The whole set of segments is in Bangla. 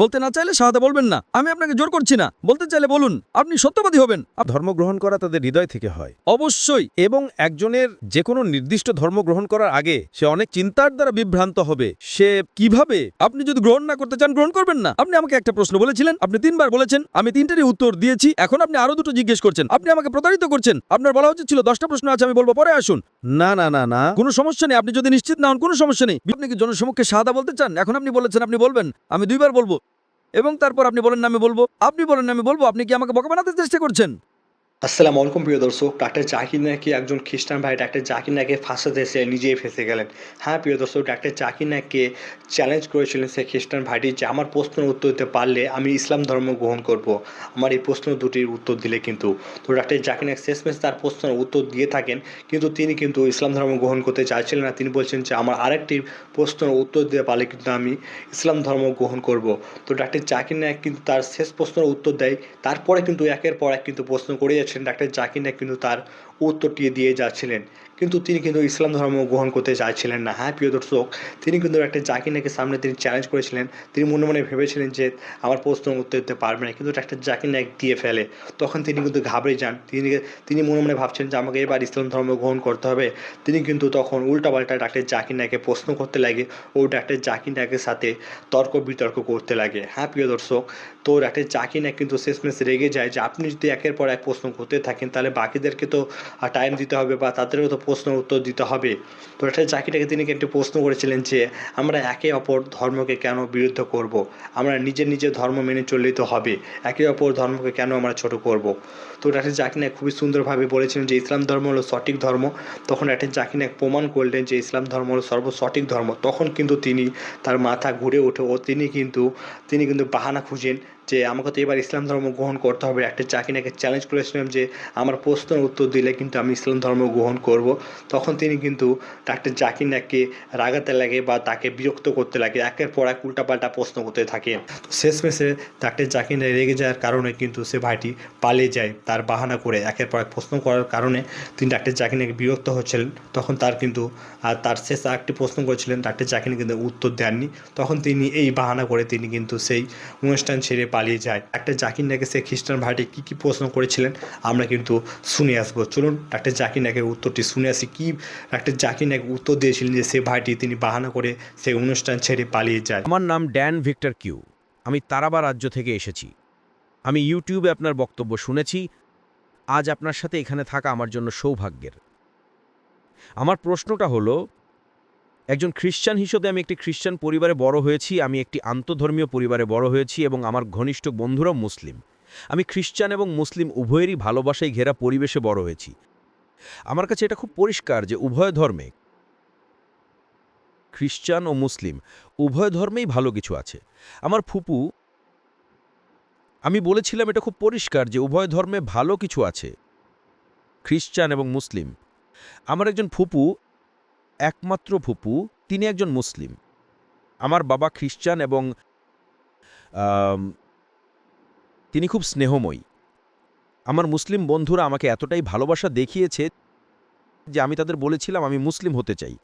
বলতে না চাইলে শাহাদা বলবেন না। আমি আপনাকে জোর করছি না, বলতে চাইলে বলুন, আপনি সত্যবাদী হবেন। ধর্ম গ্রহণ করা তাদের হৃদয় থেকে হয়, অবশ্যই। এবং একজনের যে কোনো নির্দিষ্ট ধর্ম গ্রহণ করার আগে সে অনেক চিন্তার দ্বারা বিভ্রান্ত হবে। সে কিভাবে আপনি যদি গ্রহণ না করতে চান, গ্রহণ করবেন না। আপনি আমাকে একটা প্রশ্ন বলেছিলেন, আপনি 3বার বলেছেন, আমি 3টেরই উত্তর দিয়েছি। এখন আপনি আরো 2টো জিজ্ঞেস করছেন। আপনি আমাকে প্রতারিত করছেন। আপনার বলা উচিত ছিল 10টা প্রশ্ন আছে, আমি বলবো পরে আসুন। না না না না কোনো সমস্যা নেই, আপনি যদি নিশ্চিত না হন কোনো সমস্যা নেই। আপনি কি জনসমক্ষে শাহাদা বলতে চান? এখন আপনি বলেছেন আপনি বলবেন, আমি 2বার বলবো, এবং তারপর আপনি বলেন না আমি বলবো, আপনি বলেন না আমি বলবো। আপনি কি আমাকে বোকা বানাতে চেষ্টা করছেন? আসসালামু আলাইকুম প্রিয় দর্শক। ডাক্তার জাকির নাকি একজন খ্রিস্টান ভাই ডাক্তার জাকির নাইকে ফাঁসাতে এসে নিজেই ফেঁসে গেলেন। হ্যাঁ প্রিয় দর্শক, ডাক্তার জাকির নাইককে চ্যালেঞ্জ করেছিলেন সে খ্রিস্টান ভাইটি যে আমার প্রশ্নের উত্তর দিতে পারলে আমি ইসলাম ধর্ম গ্রহণ করব, আমার এই প্রশ্ন দুটির উত্তর দিলে। কিন্তু তো ডাক্তার জাকির নাইক শেষমেশ তার প্রশ্নের উত্তর দিয়ে থাকেন, কিন্তু তিনি কিন্তু ইসলাম ধর্ম গ্রহণ করতে চাইছিলেন না। তিনি বলছেন যে আমার আরেকটি প্রশ্নের উত্তর দিতে পারলে কিন্তু আমি ইসলাম ধর্ম গ্রহণ করব। তো ডাক্তার জাকির নাইক কিন্তু তার শেষ প্রশ্নের উত্তর দেয়, তারপরে কিন্তু একের পর এক কিন্তু প্রশ্ন করে যাচ্ছেন। ডাক্তার জাকির নাইক কিন্তু তার উত্তরটি দিয়ে যাচ্ছিলেন, কিন্তু তিনি কিন্তু ইসলাম ধর্ম গ্রহণ করতে চাইছিলেন না। হ্যাঁ প্রিয় দর্শক, তিনি কিন্তু ডাক্তার জাকির নাইকের সামনে তিনি চ্যালেঞ্জ করেছিলেন। তিনি মনে মনে ভেবেছিলেন যে আমার প্রশ্নের উত্তর দিতে পারবে না, কিন্তু ডাক্তার জাকির নাইক দিয়ে ফেলে। তখন তিনি কিন্তু ঘাবড়ে যান। তিনি মনে মনে ভাবছেন যে আমাকে এবার ইসলাম ধর্ম গ্রহণ করতে হবে। তিনি কিন্তু তখন উল্টাপাল্টা ডাক্তার জাকির নাইকে প্রশ্ন করতে লাগে ও ডাক্তার জাকির নাইকের সাথে তর্ক বিতর্ক করতে লাগে। হ্যাঁ প্রিয় দর্শক, তো ডাক্তার জাকির নাইক কিন্তু শেষমেশ রেগে যায় যে আপনি যদি একের পর এক প্রশ্ন করতে থাকেন তাহলে বাকিদেরকে তো টাইম দিতে হবে বা তাদেরও তো প্রশ্নের উত্তর দিতে হবে। তো ডাক্তার জাকির নাইক তিনি একটি প্রশ্ন করেছিলেন যে আমরা একে অপর ধর্মকে কেন বিরুদ্ধ করব, আমরা নিজের ধর্ম মেনে চললেই তো হবে, একে অপর ধর্মকে কেন আমরা ছোট করব। তো ডাক্তার জাকির নাইক খুবই সুন্দরভাবে বলেছিলেন যে ইসলাম ধর্ম হলো সঠিক ধর্ম। তখন ডাক্তার জাকির নাইক প্রমাণ করলেন যে ইসলাম ধর্ম হলো সর্বসঠিক ধর্ম। তখন কিন্তু তিনি তার মাথা ঘুরে ওঠে ও তিনি কিন্তু বাহানা খুঁজেন যে আমাকে তো এবার ইসলাম ধর্ম গ্রহণ করতে হবে। একটা জাকির নাইকে চ্যালেঞ্জ করেছিলাম যে আমার প্রশ্নের উত্তর দিলে কিন্তু আমি ইসলাম ধর্ম গ্রহণ করব। তখন তিনি কিন্তু ডাক্তার জাকির নাইককে রাগাতে লাগে বা তাকে বিরক্ত করতে লাগে, একের পর এক উল্টাপাল্টা প্রশ্ন করতে থাকে। শেষমেশে ডাক্তার জাকির নাইক রেগে যাওয়ার কারণে কিন্তু সে ভাইটি পালিয়ে যায় তার বাহানা করে। একের পর এক প্রশ্ন করার কারণে তিনি ডাক্তার জাকির নাইক বিরক্ত হচ্ছিলেন। তখন তার শেষ আরেকটি প্রশ্ন করেছিলেন, ডাক্তার জাকির নাইক কিন্তু উত্তর দেননি। তখন তিনি এই বাহানা করে তিনি কিন্তু সেই অনুষ্ঠান ছেড়ে পালিয়ে যায়। ডাক্তার জাকির নাইকে সে খ্রিস্টান ভাইটি কী প্রশ্ন করেছিলেন আমরা কিন্তু শুনে আসবো। চলুন ডাক্তার জাকির নাইকের উত্তরটি শুনে আসি। কি ডাক্তার জাকির নাইক উত্তর দিয়েছিলেন যে সে ভাইটি তিনি বাহানা করে সেই অনুষ্ঠান ছেড়ে পালিয়ে যায়। আমার নাম ড্যান ভিক্টর কিউ। আমি তারাবা রাজ্য থেকে এসেছি। আমি ইউটিউবে আপনার বক্তব্য শুনেছি। আজ আপনার সাথে এখানে থাকা আমার জন্য সৌভাগ্যের। আমার প্রশ্নটা হলো, একজন খ্রিস্টান হিসেবে আমি একটি খ্রিস্টান পরিবারে বড় হয়েছি, আমি একটি আন্তধর্মীয় পরিবারে বড় হয়েছি এবং আমার ঘনিষ্ঠ বন্ধুরাও মুসলিম। আমি খ্রিস্টান এবং মুসলিম উভয়েরই ভালোবাসায় ঘেরা পরিবেশে বড় হয়েছি। আমার কাছে এটা খুব পরিষ্কার যে উভয় ধর্মে, খ্রিস্টান ও মুসলিম উভয় ধর্মেই ভালো কিছু আছে। আমার ফুপু, আমি বলেছিলাম এটা খুব পরিষ্কার যে উভয় ধর্মে ভালো কিছু আছে, খ্রিস্টান এবং মুসলিম। আমার একজন ফুপু, একমাত্র ফুপু, তিনি একজন মুসলিম। আমার বাবা খ্রিস্টান এবং তিনি খুব স্নেহময়ী। আমার মুসলিম বন্ধুরা আমাকে এতটাই ভালোবাসা দেখিয়েছে যে আমি তাদের বলেছিলাম আমি মুসলিম হতে চাই।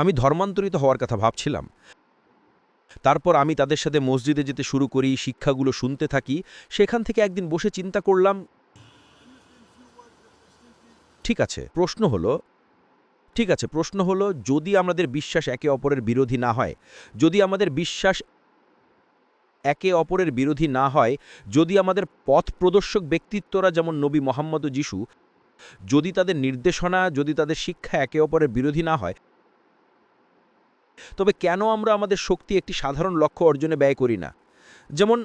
আমি ধর্মান্তরিত হওয়ার কথা ভাবছিলাম। তারপর আমি তাদের সাথে মসজিদে যেতে শুরু করি, শিক্ষাগুলো শুনতে থাকি। সেখান থেকে একদিন বসে চিন্তা করলাম, ঠিক আছে, প্রশ্ন হলো যদি আমাদের বিশ্বাস একে অপরের বিরোধী না হয়, যদি আমাদের বিশ্বাস একে অপরের বিরোধী না হয়, যদি আমাদের পথ প্রদর্শক ব্যক্তিত্বরা যেমন নবী মোহাম্মদ ও যিশু, যদি তাদের নির্দেশনা, যদি তাদের শিক্ষা একে অপরের বিরোধী না হয়, তবে কেন আমরা আমাদের শক্তি একটি সাধারণ লক্ষ্য অর্জনে ব্যয় করি না? যেমন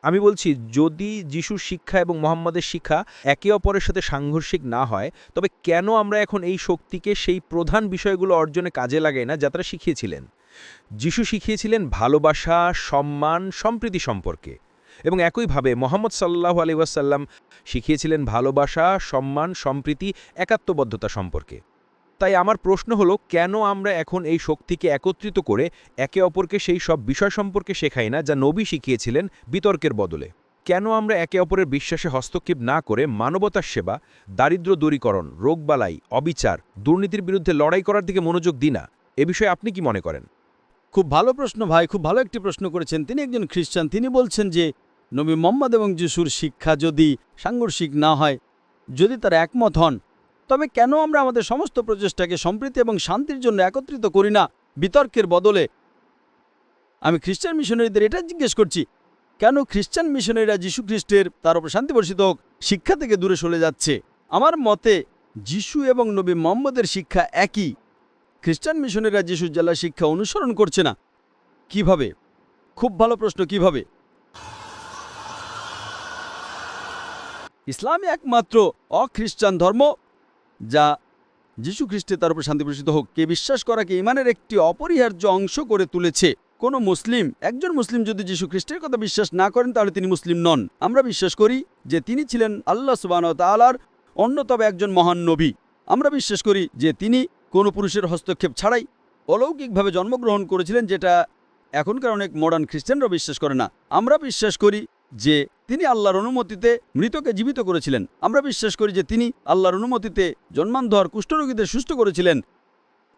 আমি বলছি, যদি যিশুর শিক্ষা এবং মোহাম্মদের শিক্ষা একে অপরের সাথে সাংঘর্ষিক না হয়, তবে কেন আমরা এখন এই শক্তিকে সেই প্রধান বিষয়গুলো অর্জনে কাজে লাগাই না যা তারা শিখিয়েছিলেন? যিশু শিখিয়েছিলেন ভালোবাসা, সম্মান, সম্প্রীতি সম্পর্কে, এবং একইভাবে মোহাম্মদ সাল্লাল্লাহু আলাইহি ওয়াসাল্লাম শিখিয়েছিলেন ভালোবাসা, সম্মান, সম্প্রীতি, একাত্মবদ্ধতা সম্পর্কে। তাই আমার প্রশ্ন হলো, কেন আমরা এখন এই শক্তিকে একত্রিত করে একে অপরকে সেই সব বিষয় সম্পর্কে শেখাই না যা নবী শিখিয়েছিলেন বিতর্কের বদলে? কেন আমরা একে অপরের বিশ্বাসে হস্তক্ষেপ না করে মানবতার সেবা, দারিদ্র্য দূরীকরণ, রোগবালাই, অবিচার, দুর্নীতির বিরুদ্ধে লড়াই করার দিকে মনোযোগ দিই না? এ বিষয়ে আপনি কি মনে করেন? খুব ভালো প্রশ্ন ভাই, খুব ভালো একটি প্রশ্ন করেছেন। তিনি একজন খ্রিস্টান, তিনি বলছেন যে নবী মোহাম্মদ এবং যিশুর শিক্ষা যদি সাংঘর্ষিক না হয়, যদি তারা একমত হন, তবে কেন আমরা আমাদের সমস্ত প্রচেষ্টাকে সম্প্রীতি এবং শান্তির জন্য একত্রিত করি না বিতর্কের বদলে? আমি খ্রিস্টান মিশনারিদের এটা জিজ্ঞেস করছি, কেন খ্রিস্টান মিশনারিরা যিশু খ্রিস্টের, তার উপর শান্তি বর্ষিত হোক, শিক্ষা থেকে দূরে সরে যাচ্ছে? আমার মতে যিশু এবং নবী মোহাম্মদের শিক্ষা একই। খ্রিস্টান মিশনারিরা যিশুর জ্বালা শিক্ষা অনুসরণ করছে না। কিভাবে? খুব ভালো প্রশ্ন, কিভাবে? ইসলাম একমাত্র অখ্রিস্টান ধর্ম যা যিশু খ্রিস্টে, তার উপর শান্তি বর্ষিত হোক, কে বিশ্বাস করাকে ইমানের একটি অপরিহার্য অংশ করে তুলেছে। কোনো মুসলিম, একজন মুসলিম যদি যিশু খ্রিস্টের কথা বিশ্বাস না করেন তাহলে তিনি মুসলিম নন। আমরা বিশ্বাস করি যে তিনি ছিলেন আল্লাহ সুবহানাহু ওয়া তাআলার অন্যতম একজন মহান নবী। আমরা বিশ্বাস করি যে তিনি কোনো পুরুষের হস্তক্ষেপ ছাড়াই অলৌকিকভাবে জন্মগ্রহণ করেছিলেন, যেটা এখনকার অনেক মডার্ন খ্রিস্টানরা বিশ্বাস করে না। আমরা বিশ্বাস করি যে তিনি আল্লাহর অনুমতিতে মৃতকে জীবিত করেছিলেন। আমরা বিশ্বাস করি যে তিনি আল্লাহর অনুমতিতে জন্মান্ধর কুষ্ঠরোগীদের সুস্থ করেছিলেন।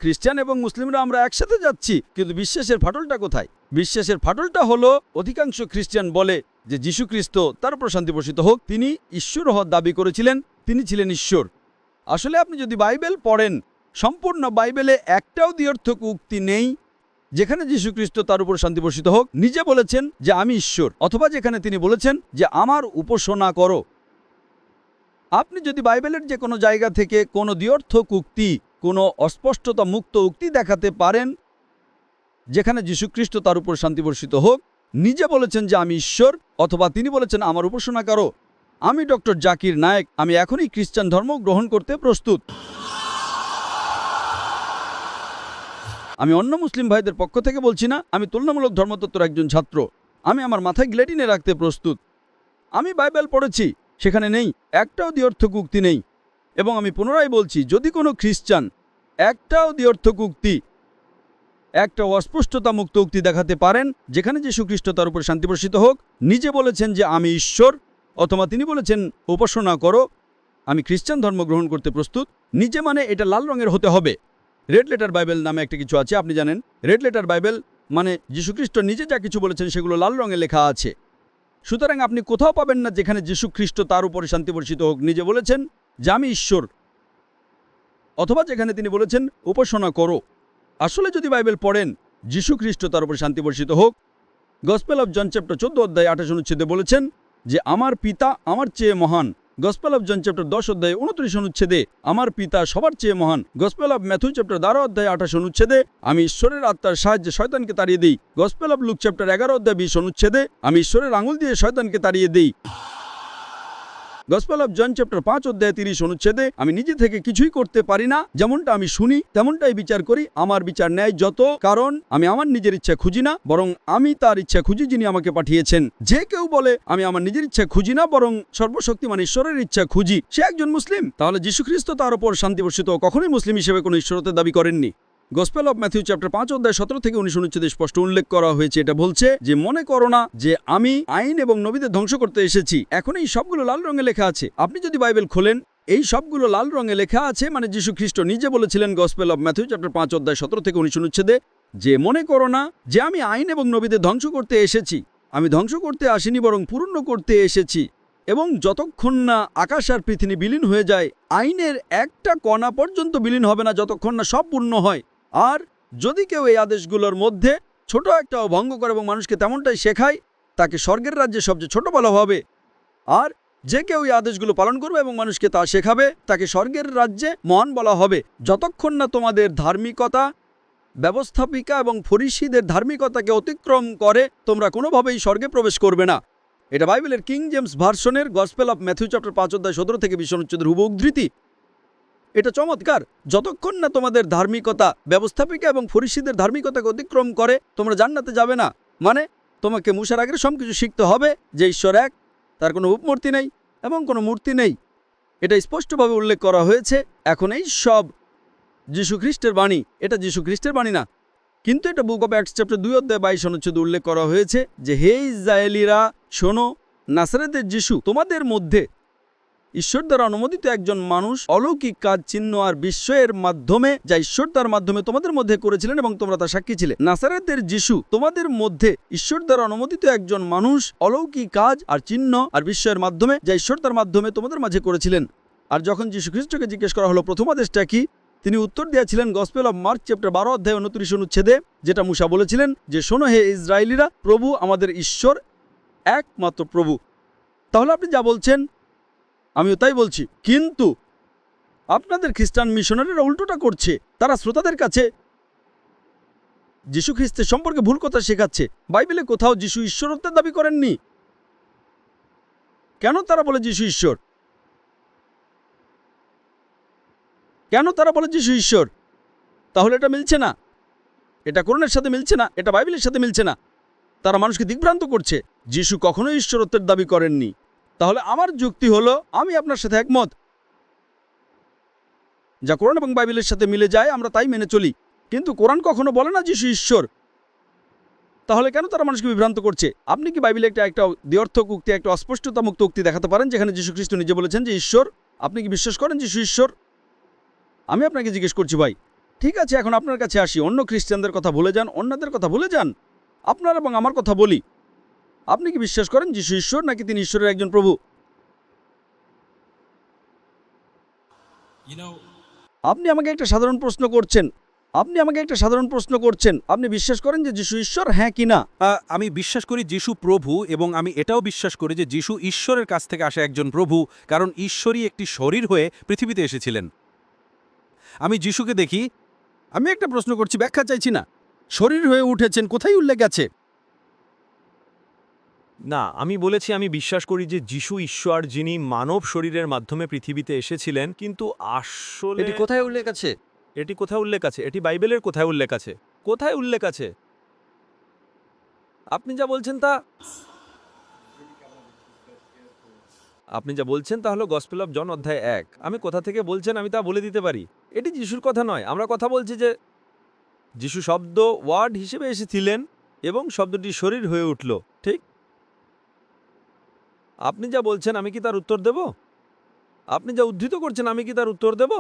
খ্রিস্টান এবং মুসলিমরা আমরা একসাথে যাচ্ছি, কিন্তু বিশ্বাসের ফাটলটা কোথায়? বিশ্বাসের ফাটলটা হলো অধিকাংশ খ্রিস্টান বলে যে যিশু খ্রিস্ট, তার উপর শান্তি বর্ষিত হোক, তিনি ঈশ্বর হওয়ার দাবি করেছিলেন, তিনি ছিলেন ঈশ্বর। আসলে আপনি যদি বাইবেল পড়েন, সম্পূর্ণ বাইবেলে একটাও দ্ব্যর্থক উক্তি নেই যেখানে যিশু খ্রিস্ট, তার উপর শান্তি বর্ষিত হোক, নিজে বলেছেন যে আমি ঈশ্বর, অথবা যেখানে তিনি বলেছেন যে আমার উপাসনা করো। আপনি যদি বাইবেলের যে কোনো জায়গা থেকে কোনো দ্ব্যর্থক উক্তি, কোনো অস্পষ্টতা মুক্ত উক্তি দেখাতে পারেন যেখানে যিশু খ্রিস্ট, তার উপর শান্তি বর্ষিত হোক, নিজে বলেছেন যে আমি ঈশ্বর, অথবা তিনি বলেছেন আমার উপাসনা করো, আমি ডক্টর জাকির নায়েক, আমি এখনই খ্রিস্টান ধর্ম গ্রহণ করতে প্রস্তুত। আমি অন্য মুসলিম ভাইদের পক্ষ থেকে বলছি না, আমি তুলনামূলক ধর্মতত্ত্বের একজন ছাত্র। আমি আমার মাথায় গ্লেটিনে রাখতে প্রস্তুত। আমি বাইবেল পড়েছি, সেখানে নেই, একটাও দ্ব্যর্থক উক্তি নেই। এবং আমি পুনরায় বলছি, যদি কোনো খ্রিস্টান একটাও দ্ব্যর্থক উক্তি, একটা অস্পষ্টতা মুক্ত উক্তি দেখাতে পারেন যেখানে যিশু খ্রিস্ট, তার উপর শান্তি বর্ষিত হোক, নিজে বলেছেন যে আমি ঈশ্বর, অথবা তিনি বলেছেন উপাসনা করো, আমি খ্রিস্টান ধর্ম গ্রহণ করতে প্রস্তুত। নিজে মানে এটা লাল রঙের হতে হবে। রেড লেটার বাইবেল নামে একটা কিছু আছে, আপনি জানেন। রেড লেটার বাইবেল মানে যিশু খ্রিস্ট নিজে যা কিছু বলেছেন সেগুলো লাল রঙে লেখা আছে। সুতরাং আপনি কোথাও পাবেন না যেখানে যিশু খ্রিস্ট, তার উপরে শান্তি বর্ষিত হোক, নিজে বলেছেন যে আমি ঈশ্বর, অথবা যেখানে তিনি বলেছেন উপাসনা করো। আসলে যদি বাইবেল পড়েন, যিশু খ্রিস্ট, তার উপর শান্তি বর্ষিত হোক, গসপেল অফ জন চ্যাপ্টার 14 অধ্যায় 28 অনুচ্ছেদে বলেছেন যে আমার পিতা আমার চেয়ে মহান। গসপেল অফ জন চ্যাপ্টার 10 অধ্যায় 29 অনুচ্ছেদে আমার পিতা সবার চেয়ে মহান। গসপেল অফ ম্যাথু চ্যাপ্টার 12 অধ্যায় 28 অনুচ্ছেদে আমি ঈশ্বরের আত্মার সাহায্যে শয়তানকে তাড়িয়ে দিই। গসপেল অফ লুক চ্যাপ্টার 11 অধ্যায় 20 অনুচ্ছেদে আমি ঈশ্বরের আঙুল দিয়ে শয়তানকে তাড়িয়ে দিই। গসপেল অফ জন চ্যাপ্টার 5 অধ্যায় 30 অনুচ্ছেদে আমি নিজে থেকে কিছুই করতে পারি না, যেমনটা আমি শুনি তেমনটাই বিচার করি, আমার বিচার ন্যায় যত, কারণ আমি আমার নিজের ইচ্ছা খুঁজি না, বরং আমি তার ইচ্ছা খুঁজি যিনি আমাকে পাঠিয়েছেন। যে কেউ বলে আমি আমার নিজের ইচ্ছা খুঁজি না, বরং সর্বশক্তিমান ঈশ্বরের ইচ্ছা খুঁজি, সে একজন মুসলিম। তাহলে যিশু খ্রিস্ট, তার উপর শান্তি বর্ষিত কখনোই মুসলিম হিসেবে কোনো ঈশ্বরত্বের দাবি করেননি। গসপেল অফ ম্যাথু চ্যাপ্টার 5 অধ্যায় 17 থেকে 19 অনুচ্ছেদে স্পষ্ট উল্লেখ করা হয়েছে। এটা বলছে যে মনে করো না যে আমি আইন এবং নবীদের ধ্বংস করতে এসেছি। এখন এই সবগুলো লাল রঙে লেখা আছে। আপনি যদি বাইবেল খোলেন, এই সবগুলো লাল রঙে লেখা আছে, মানে যিশু খ্রিস্ট নিজে বলেছিলেন গসপেল অফ ম্যাথু চ্যাপ্টার 5 অধ্যায় 17 থেকে 19 অনুচ্ছেদে যে মনে করো না যে আমি আইন এবং নবীদের ধ্বংস করতে এসেছি। আমি ধ্বংস করতে আসিনি, বরং পূর্ণ করতে এসেছি। এবং যতক্ষণ না আকাশ আর পৃথিবী বিলীন হয়ে যায়, আইনের একটা কণা পর্যন্ত বিলীন হবে না যতক্ষণ না সব পূর্ণ হয়। আর যদি কেউ এই আদেশগুলোর মধ্যে ছোট একটাও ভঙ্গ করে এবং মানুষকে তেমনটাই শেখায়, তাকে স্বর্গের রাজ্যে সবচেয়ে ছোট বলা হবে। আর যে কেউ এই আদেশগুলো পালন করবে এবং মানুষকে তা শেখাবে, তাকে স্বর্গের রাজ্যে মহান বলা হবে। যতক্ষণ না তোমাদের ধার্মিকতা, ব্যবস্থাপিকা এবং ফরিসীদের ধার্মিকতাকে অতিক্রম করে, তোমরা কোনোভাবেই স্বর্গে প্রবেশ করবে না। এটা বাইবেলের কিং জেমস ভার্সনের গসপেল অফ ম্যাথু চ্যাপ্টার 5 অধ্যায় 17 থেকে 20 অনুচ্ছেদের হুবহু উদ্ধৃতি। এটা চমৎকার। যতক্ষণ না তোমাদের ধার্মিকতা, ব্যবস্থাপিকা এবং ফরিসীদের ধার্মিকতাকে অতিক্রম করে, তোমরা জান্নাতে যাবে না। মানে তোমাকে মুসার আগের সব কিছু শিখতে হবে যে ঈশ্বর এক, তার কোনো উপমূর্তি নেই এবং কোনো মূর্তি নেই। এটা স্পষ্টভাবে উল্লেখ করা হয়েছে। এখন এই সব যিশু খ্রিস্টের বাণী, এটা যিশু খ্রিস্টের বাণী না, কিন্তু এটা বুক অফ অ্যাক্টস চ্যাপ্টার 2 অধ্যায় 22 অনুচ্ছেদে উল্লেখ করা হয়েছে যে হে ইসরায়েলীরা শোনো, নাসারেতের যিশু তোমাদের মধ্যে ঈশ্বর দ্বারা অনুমোদিত একজন মানুষ অলৌকিক কাজ, চিহ্ন আর বিস্ময়ের মাধ্যমে যা ঈশ্বর তার মাধ্যমে তোমাদের মধ্যে করেছিলেন এবং তোমরা তা সাক্ষী ছিলে। নাসারেতের যিশু তোমাদের মধ্যে ঈশ্বর দ্বারা অনুমোদিত একজন মানুষ অলৌকিক কাজ আর চিহ্ন আর বিস্ময়ের মাধ্যমে যা ঈশ্বর তার মাধ্যমে তোমাদের মাঝে করেছিলেন। আর যখন যীশু খ্রিস্টকে জিজ্ঞেস করা হলো প্রথম আদেশটা কি, তিনি উত্তর দিয়েছিলেন গসপেল অব মার্ক চ্যাপ্টার 12 অধ্যায় 29 অনুচ্ছেদে, যেটা মুসা বলেছিলেন যে শোনো হে ইসরায়েলিরা, প্রভু আমাদের ঈশ্বর একমাত্র প্রভু। তাহলে আপনি যা বলছেন আমিও তাই বলছি, কিন্তু আপনাদের খ্রিস্টান মিশনারিরা উল্টোটা করছে। তারা শ্রোতাদের কাছে যীশু খ্রিস্টের সম্পর্কে ভুল কথা শেখাচ্ছে। বাইবেলে কোথাও যীশু ঈশ্বরত্বের দাবি করেননি। কেন তারা বলে যীশু ঈশ্বর? কেন তারা বলে যীশু ঈশ্বর? তাহলে এটা মিলছে না, এটা কোরআনের সাথে মিলছে না, এটা বাইবেলের সাথে মিলছে না। তারা মানুষকে দিগ্ভ্রান্ত করছে। যীশু কখনোই ঈশ্বরত্বের দাবি করেননি। তাহলে আমার যুক্তি হলো, আমি আপনার সাথে একমত, যা কোরআন এবং বাইবেলের সাথে মিলে যায় আমরা তাই মেনে চলি, কিন্তু কোরআন কখনো বলে না যীশু ঈশ্বর। তাহলে কেন তারা মানুষকে বিভ্রান্ত করছে? আপনি কি বাইবেলে একটা দ্ব্যর্থক উক্তি, একটা অস্পষ্টতা মুক্ত উক্তি দেখাতে পারেন যেখানে যীশু খ্রিস্ট নিজে বলেছেন যে ঈশ্বর? আপনি কি বিশ্বাস করেন যীশু ঈশ্বর? আমি আপনাকে জিজ্ঞেস করছি ভাই। ঠিক আছে, এখন আপনার কাছে আসি। অন্য খ্রিস্টানদের কথা ভুলে যান, অন্যদের কথা ভুলে যান, আপনার এবং আমার কথা বলি। আপনি কি বিশ্বাস করেন যীশু ঈশ্বর, নাকি তিনি ঈশ্বরের একজন প্রভু? আপনি আমাকে একটা সাধারণ প্রশ্ন করছেন। আপনি বিশ্বাস করেন যে যীশু ঈশ্বর, হ্যাঁ কি না? আমি বিশ্বাস করি যিশু প্রভু, এবং আমি এটাও বিশ্বাস করি যে যিশু ঈশ্বরের কাছ থেকে আসা একজন প্রভু, কারণ ঈশ্বরই একটি শরীর হয়ে পৃথিবীতে এসেছিলেন। আমি যিশুকে দেখি। আমি একটা প্রশ্ন করছি, ব্যাখ্যা চাইছি না। শরীর হয়ে উঠেছেন, কোথায় উল্লেখ আছে? না, আমি বলেছি আমি বিশ্বাস করি যে যিশু ঈশ্বর, যিনি মানব শরীরের মাধ্যমে পৃথিবীতে এসেছিলেন, কিন্তু আসলে এটি কোথায় উল্লেখ আছে? এটি কোথায় উল্লেখ আছে? এটি বাইবেলের কোথায় উল্লেখ আছে? কোথায় উল্লেখ আছে? আপনি যা বলছেন তা হলো গসপেল অফ জন অধ্যায় 1। আমি কোথা থেকে বলছেন আমি তা বলে দিতে পারি। এটি যিশুর কথা নয়। আমরা কথা বলছি যে যিশু শব্দ ওয়ার্ড হিসেবে এসেছিলেন এবং শব্দটি শরীর হয়ে উঠল, ঠিক? আপনি যা বলছেন আমি কি তার উত্তর দেব? আপনি যা উদ্ধৃত করছেন আমি কি তার উত্তর দেব?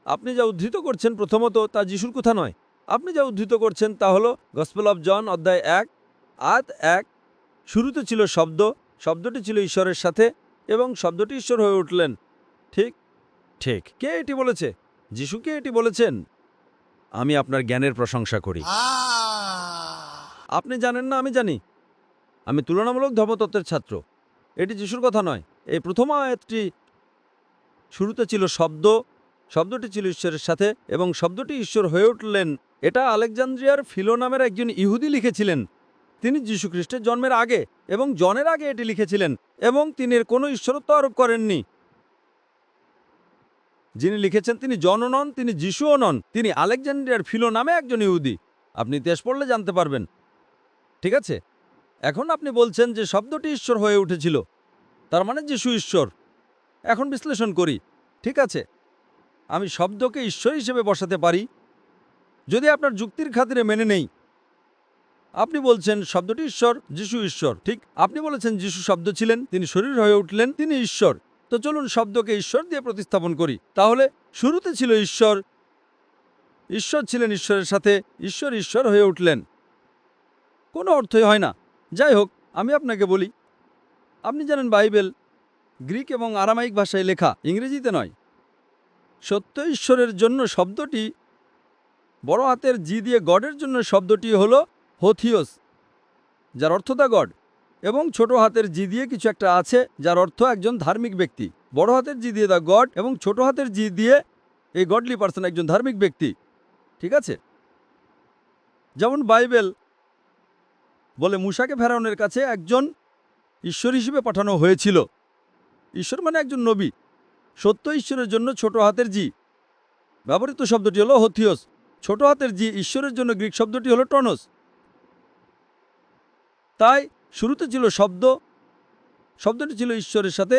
আপনি যা উদ্ধৃত করছেন প্রথমত তা যিশুর কথা নয়। আপনি যা উদ্ধৃত করছেন তা হলো গসপেল অফ জন অধ্যায় 1 আয়াত 1। শুরুতে ছিল শব্দ, শব্দটি ছিল ঈশ্বরের সাথে এবং শব্দটি ঈশ্বর হয়ে উঠলেন, ঠিক? ঠিক। কে এটি বলেছে? যিশু কে এটি বলেছেন? আমি আপনার জ্ঞানের প্রশংসা করি। আপনি জানেন না, আমি জানি। আমি তুলনামূলক ধর্মতত্ত্বের ছাত্র। এটি যিশুর কথা নয়। এই প্রথম আয়াতটি, শুরুতে ছিল শব্দ, শব্দটি ছিল ঈশ্বরের সাথে এবং শব্দটি ঈশ্বর হয়ে উঠলেন, এটা আলেকজান্দ্রিয়ার ফিলো নামের একজন ইহুদি লিখেছিলেন। তিনি যীশু খ্রিস্টের জন্মের আগে এবং জনের আগে এটি লিখেছিলেন, এবং তিনি এর কোনো ঈশ্বরত্ব আরোপ করেননি। যিনি লিখেছেন তিনি জনও নন, তিনি যিশুও নন, তিনি আলেকজান্দ্রিয়ার ফিলো নামে একজন ইহুদি। আপনি ইতিহাস পড়লে জানতে পারবেন, ঠিক আছে? এখন আপনি বলছেন যে শব্দটি ঈশ্বর হয়ে উঠেছিল, তার মানে যিশু ঈশ্বর। এখন বিশ্লেষণ করি, ঠিক আছে? আমি শব্দকে ঈশ্বর হিসেবে বসাতে পারি যদি আপনার যুক্তির খাতিরে মেনে নেই। আপনি বলছেন শব্দটি ঈশ্বর, যিশু ঈশ্বর, ঠিক? আপনি বলেছেন যিশু শব্দ ছিলেন, তিনি শরীর হয়ে উঠলেন, তিনি ঈশ্বর। তো চলুন শব্দকে ঈশ্বর দিয়ে প্রতিস্থাপন করি। তাহলে শুরুতে ছিল ঈশ্বর, ঈশ্বর ছিলেন ঈশ্বরের সাথে, ঈশ্বর ঈশ্বর হয়ে উঠলেন। কোনো অর্থই হয় না। যাই হোক, আমি আপনাকে বলি, আপনি জানেন বাইবেল গ্রিক এবং আরামাইক ভাষায় লেখা, ইংরেজিতে নয়। সত্য ঈশ্বরের জন্য শব্দটি বড় হাতের জি দিয়ে, গডের জন্য শব্দটি হলো হোথিওস, যার অর্থ দা গড, এবং ছোট হাতের জি দিয়ে কিছু একটা আছে যার অর্থ একজন ধার্মিক ব্যক্তি। বড় হাতের জি দিয়ে দা গড এবং ছোট হাতের জি দিয়ে এই গডলি পার্সন, একজন ধার্মিক ব্যক্তি, ঠিক আছে? যেমন বাইবেল বলে মুসাকে ফেরাউনের কাছে একজন ঈশ্বর হিসেবে পাঠানো হয়েছিল। ঈশ্বর মানে একজন নবী। সত্য ঈশ্বরের জন্য ছোট হাতের জি ব্যবহৃত শব্দটি হলো হোথিওস। ছোট হাতের জি ঈশ্বরের জন্য গ্রিক শব্দটি হলো টনোস। তাই শুরুতে ছিল শব্দ, শব্দটি ছিল ঈশ্বরের সাথে,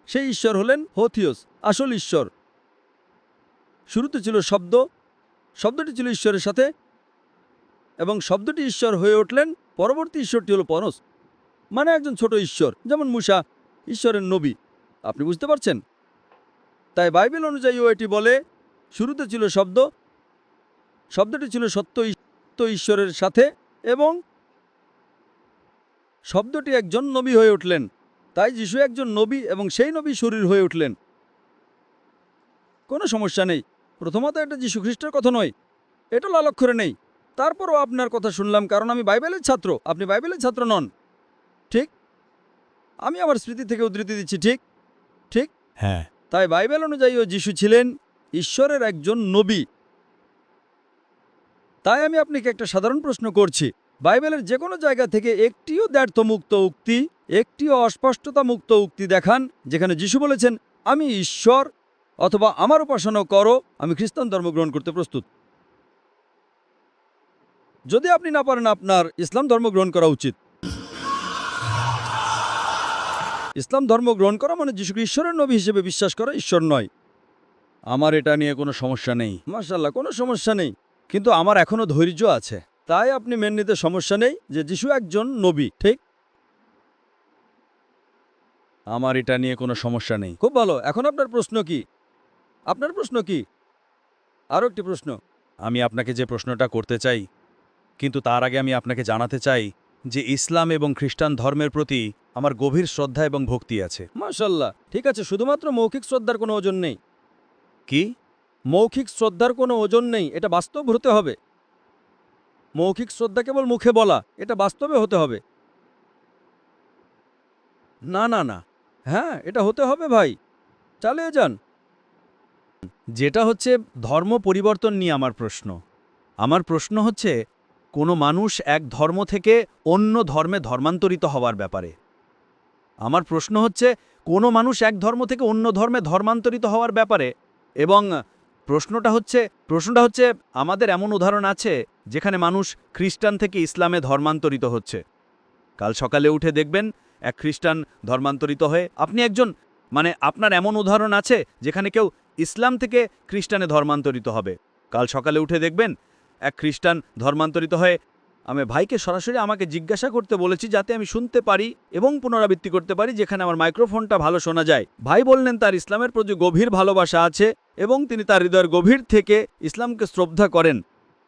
সেই ঈশ্বর হলেন হোথিওস, আসল ঈশ্বর। শুরুতে ছিল শব্দ, শব্দটি ছিল ঈশ্বরের সাথে এবং শব্দটি ঈশ্বর হয়ে উঠলেন। পরবর্তী ঈশ্বরটি হল পনস, মানে একজন ছোট ঈশ্বর, যেমন মুসা ঈশ্বরের নবী। আপনি বুঝতে পারছেন? তাই বাইবেল অনুযায়ীও এটি বলে, শুরুতে ছিল শব্দ, শব্দটি ছিল সত্য ঈশ্বরের সাথে, এবং শব্দটি একজন নবী হয়ে উঠলেন। তাই যিশু একজন নবী এবং সেই নবী শরীর হয়ে উঠলেন। কোনো সমস্যা নেই। প্রথমত এটা যিশু খ্রিস্টের কথা নয়, এটা লাল অক্ষরে নেই। তারপরও আপনার কথা শুনলাম কারণ আমি বাইবেলের ছাত্র, আপনি বাইবেলের ছাত্র নন। ঠিক? আমি আমার স্মৃতি থেকে উদ্ধৃতি দিচ্ছি। ঠিক ঠিক হ্যাঁ। তাই বাইবেল অনুযায়ীও যিশু ছিলেন ঈশ্বরের একজন নবী। তাই আমি আপনাকে একটা সাধারণ প্রশ্ন করছি, বাইবেলের যে কোনো জায়গা থেকে একটিও দ্ব্যর্থমুক্ত উক্তি, একটিও অস্পষ্টতা মুক্ত উক্তি দেখান যেখানে যিশু বলেছেন আমি ঈশ্বর, অথবা আমার উপাসনা করো, আমি খ্রিস্টান ধর্ম গ্রহণ করতে প্রস্তুত। যদি আপনি না পারেন, আপনার ইসলাম ধর্ম গ্রহণ করা উচিত। ইসলাম ধর্ম গ্রহণ করা মানে যিশুকে ঈশ্বরের নবী হিসেবে বিশ্বাস করা, ঈশ্বর নয়। আমার এটা নিয়ে কোনো সমস্যা নেই, মাশাআল্লাহ, কোনো সমস্যা নেই। কিন্তু আমার এখনো ধৈর্য আছে। তাই আপনি মেনে নিতে সমস্যা নেই যে যিশু একজন নবী। ঠিক? আমার এটা নিয়ে কোনো সমস্যা নেই। খুব ভালো। এখন আপনার প্রশ্ন কি? আপনার প্রশ্ন কি? আরও একটি প্রশ্ন। আমি আপনাকে যে প্রশ্নটা করতে চাই, কিন্তু তার আগে আমি আপনাকে জানাতে চাই যে ইসলাম এবং খ্রিস্টান ধর্মের প্রতি আমার গভীর শ্রদ্ধা এবং ভক্তি আছে। মাশাআল্লাহ, ঠিক আছে। শুধুমাত্র মৌখিক শ্রদ্ধার কোনো ওজন নেই। কি? মৌখিক শ্রদ্ধার কোনো ওজন নেই, এটা বাস্তব হতে হবে। মৌখিক শ্রদ্ধা কেবল মুখে বলা, এটা বাস্তবে হতে হবে। না না না, হ্যাঁ, এটা হতে হবে ভাই, চালিয়ে যান। যেটা হচ্ছে ধর্ম পরিবর্তন নিয়ে আমার প্রশ্ন। আমার প্রশ্ন হচ্ছে কোনো মানুষ এক ধর্ম থেকে অন্য ধর্মে ধর্মান্তরিত হওয়ার ব্যাপারে। আমার প্রশ্ন হচ্ছে কোনো মানুষ এক ধর্ম থেকে অন্য ধর্মে ধর্মান্তরিত হওয়ার ব্যাপারে। এবং প্রশ্নটা হচ্ছে আমাদের এমন উদাহরণ আছে যেখানে মানুষ খ্রিস্টান থেকে ইসলামে ধর্মান্তরিত হচ্ছে। কাল সকালে উঠে দেখবেন এক খ্রিস্টান ধর্মান্তরিত হয়ে আপনার এমন উদাহরণ আছে যেখানে কেউ ইসলাম থেকে খ্রিস্টানে ধর্মান্তরিত হবে। কাল সকালে উঠে দেখবেন এক খ্রিস্টান ধর্মান্তরিত হয়ে, আমি ভাইকে সরাসরি আমাকে জিজ্ঞাসা করতে বলেছি যাতে আমি শুনতে পারি এবং পুনরাবৃত্তি করতে পারি যেখানে আমার মাইক্রোফোনটা ভালো শোনা যায়। ভাই বললেন তার ইসলামের প্রতি গভীর ভালোবাসা আছে এবং তিনি তার হৃদয়ের গভীর থেকে ইসলামকে শ্রদ্ধা করেন।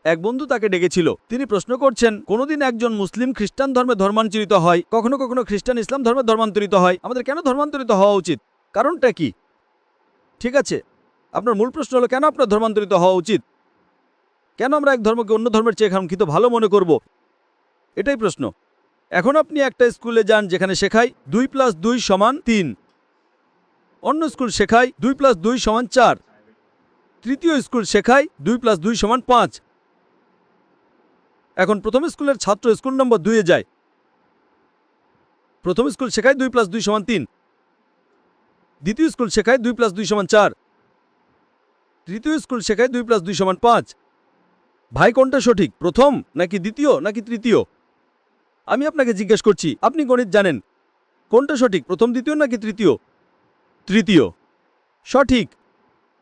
এক বন্ধু তাকে ডেকেছিল, তিনি প্রশ্ন করছেন কোনোদিন একজন মুসলিম খ্রিস্টান ধর্মে ধর্মান্তরিত হয়, কখনো কখনো খ্রিস্টান ইসলাম ধর্মে ধর্মান্তরিত হয়, আমাদের কেন ধর্মান্তরিত হওয়া উচিত? কারণটা কি? ঠিক আছে, আপনার মূল প্রশ্ন হলো কেন আপনার ধর্মান্তরিত হওয়া উচিত? কেন আমরা এক ধর্মকে অন্য ধর্মের চেয়ে কাঙ্ক্ষিত ভালো মনে করব? এটাই প্রশ্ন। এখন আপনি একটা স্কুলে যান যেখানে শেখায় 2+2 = 3, অন্য স্কুল শেখায় 2+2 = 4, তৃতীয় স্কুল শেখায় 2+2 = 5। এখন প্রথম স্কুলের ছাত্র স্কুল নম্বর 2-এ যায়। প্রথম স্কুল শেখায় 2+2 = 3, দ্বিতীয় স্কুল শেখায় 2+2 = 4, তৃতীয় স্কুল শেখায় 2+2 = 5। ভাই কোনটা সঠিক, প্রথম নাকি দ্বিতীয় নাকি তৃতীয়? আমি আপনাকে জিজ্ঞেস করছি, আপনি গণিত জানেন, কোনটা সঠিক, প্রথম দ্বিতীয় নাকি তৃতীয়? তৃতীয় সঠিক।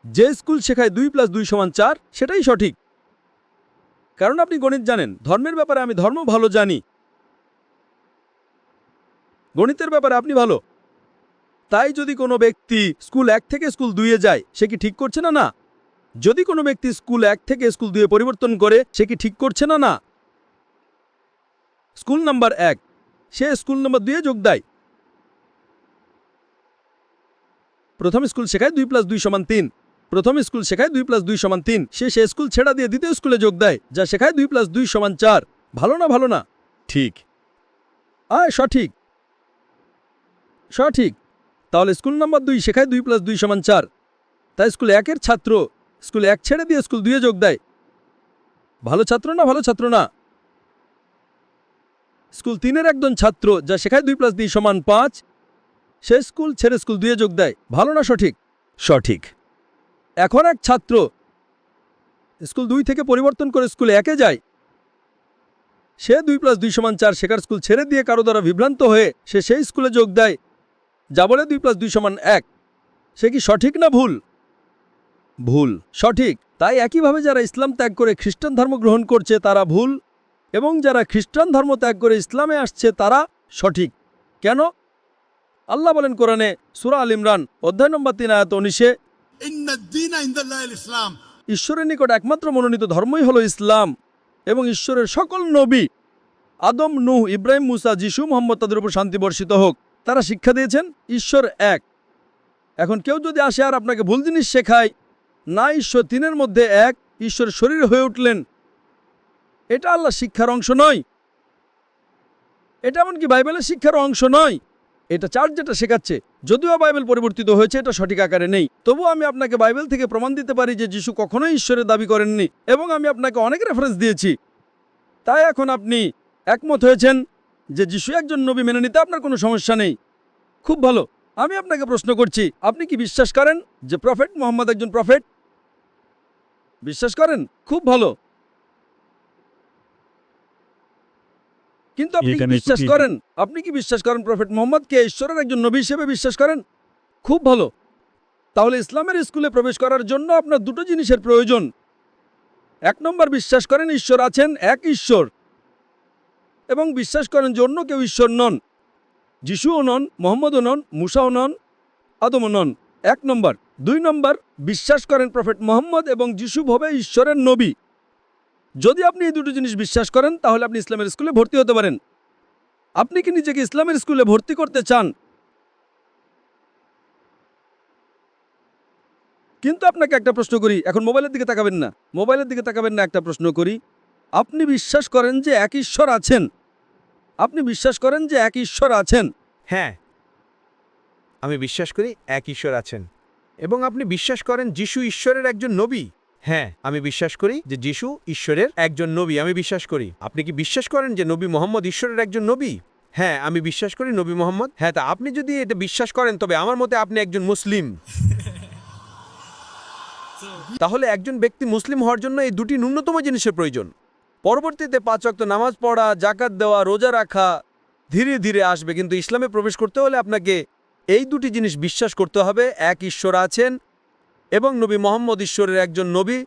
যে স্কুল শেখায় 2+2 = 4 সেটাই সঠিক, কারণ আপনি গণিত জানেন। ধর্মের ব্যাপারে আমি ধর্ম ভালো জানি, গণিতের ব্যাপারে আপনি ভালো। তাই যদি কোনো ব্যক্তি স্কুল 1 থেকে স্কুল 2-এ যায়, সে কি ঠিক করছে না? না। যদি কোনো ব্যক্তি স্কুল 1 থেকে স্কুল 2-এ পরিবর্তন করে, সে কি ঠিক করছে না? না। স্কুল নাম্বার 1, সে স্কুল নাম্বার 2-এ যোগ দেয়। প্রথম স্কুল শেখায় 2+2 = 3, প্রথম স্কুল শেখায় 2+2 = 3, সে স্কুল ছেড়া দিয়ে দ্বিতীয় স্কুলে যোগ দেয় যা শেখায় 2+2 = 4। ভালো না? ভালো না? ঠিক। সঠিক সঠিক। তাহলে স্কুল নাম্বার 2 শেখায় 2+2 = 4, তাই স্কুল 1-এর ছাত্র স্কুল 1 ছেড়ে দিয়ে স্কুল 2-এ যোগ দেয়। ভালো ছাত্র না? ভালো ছাত্র না? স্কুল 3-এর একজন ছাত্র যা শেখায় 2+2 = 5, সে স্কুল ছেড়ে স্কুল 2-এ যোগ দেয়। ভালো না সঠিক? সঠিক। এখন এক ছাত্র স্কুল 2 থেকে পরিবর্তন করে স্কুল 1-এ যায়, সে 2+2 = 4 শেখার স্কুল ছেড়ে দিয়ে কারো দ্বারা বিভ্রান্ত হয়ে সে সেই স্কুলে যোগ দেয় যা বলে 2+2 = 1। সে কি সঠিক না ভুল? ভুল। সঠিক। তাই একইভাবে যারা ইসলাম ত্যাগ করে খ্রিস্টান ধর্ম গ্রহণ করছে তারা ভুল, এবং যারা খ্রিস্টান ধর্ম ত্যাগ করে ইসলামে আসছে তারা সঠিক। কেন? আল্লাহ বলেন কোরআনে সূরা আল ইমরান অধ্যায় নম্বর 3 আয়াত 19-এ, إن الدين عند الله الإسلام ঈশ্বরের নিকট একমাত্র মনোনীত ধর্মই হলো ইসলাম এবং ঈশ্বরের সকল নবী আদম, নূহ, ইব্রাহিম, মুসা, যিশু, মুহাম্মদ তাদের উপর শান্তি বর্ষিত হোক, তারা শিক্ষা দিয়েছেন ঈশ্বর এক। এখন কেউ যদি আসে আর আপনাকে ভুল জিনিস শেখায়, না ঈশ্বর তিনের মধ্যে এক, ঈশ্বর শরীর হয়ে উঠলেন, এটা আল্লাহ শিক্ষার অংশ নয়, এটা এমনকি বাইবেলের শিক্ষার অংশ নয়। এটা চার্চ যেটা শেখাচ্ছে, যদিও বাইবেল পরিবর্তিত হয়েছে, এটা সঠিক আকারে নেই। তবুও আমি আপনাকে বাইবেল থেকে প্রমাণ দিতে পারি যে যিশু কখনোই ঈশ্বরের দাবি করেননি, এবং আমি আপনাকে অনেক রেফারেন্স দিয়েছি। তাই এখন আপনি একমত হয়েছেন যে যিশু একজন নবী, মেনে নিতে আপনার কোনো সমস্যা নেই। খুব ভালো। আমি আপনাকে প্রশ্ন করছি, আপনি কি বিশ্বাস করেন যে প্রফেট মুহাম্মদ একজন প্রফেট? বিশ্বাস করেন? খুব ভালো। কিন্তু আপনি কি বিশ্বাস করেন, আপনি কি বিশ্বাস করেন প্রফেট মুহাম্মদকে ঈশ্বরের একজন নবী হিসেবে বিশ্বাস করেন? খুব ভালো। তাহলে ইসলামের স্কুলে প্রবেশ করার জন্য আপনার দুটো জিনিসের প্রয়োজন। 1 নম্বর, বিশ্বাস করেন ঈশ্বর আছেন, এক ঈশ্বর, এবং বিশ্বাস করেন যে অন্য কেউ ঈশ্বর নন। যিশুও নন, মুহাম্মদও নন, মুসাও নন, আদমও নন। 1 নম্বর। 2 নম্বর, বিশ্বাস করেন প্রফেট মুহাম্মদ এবং যিশু হবে ঈশ্বরের নবী। যদি আপনি এই দুটো জিনিস বিশ্বাস করেন, তাহলে আপনি ইসলামের স্কুলে ভর্তি হতে পারেন। আপনি কি নিজেকে ইসলামের স্কুলে ভর্তি করতে চান? কিন্তু আপনাকে একটা প্রশ্ন করি, এখন মোবাইলের দিকে তাকাবেন না, মোবাইলের দিকে তাকাবেন না, একটা প্রশ্ন করি, আপনি বিশ্বাস করেন যে এক ঈশ্বর আছেন? আপনি বিশ্বাস করেন যে এক ঈশ্বর আছেন? হ্যাঁ, আমি বিশ্বাস করি এক ঈশ্বর আছেন। এবং আপনি বিশ্বাস করেন যিশু ঈশ্বরের একজন নবী? হ্যাঁ, আমি বিশ্বাস করি যে যিশু ঈশ্বরের একজন নবী, আমি বিশ্বাস করি। আপনি কি বিশ্বাস করেন যে নবী মুহাম্মদ ঈশ্বরের একজন নবী? হ্যাঁ, আমি বিশ্বাস করি নবী মুহাম্মদ। হ্যাঁ, তা আপনি যদি এটা বিশ্বাস করেন, তবে আমার মতে আপনি একজন মুসলিম। তাহলে একজন ব্যক্তি মুসলিম হওয়ার জন্য এই দুটি ন্যূনতম জিনিসের প্রয়োজন। পরবর্তীতে 5 ওয়াক্ত নামাজ পড়া, জাকাত দেওয়া, রোজা রাখা ধীরে ধীরে আসবে, কিন্তু ইসলামে প্রবেশ করতে হলে আপনাকে এই দুটি জিনিস বিশ্বাস করতে হবে, এক ঈশ্বর আছেন এবং নবী মুহাম্মদ ঈশ্বরের একজন নবী।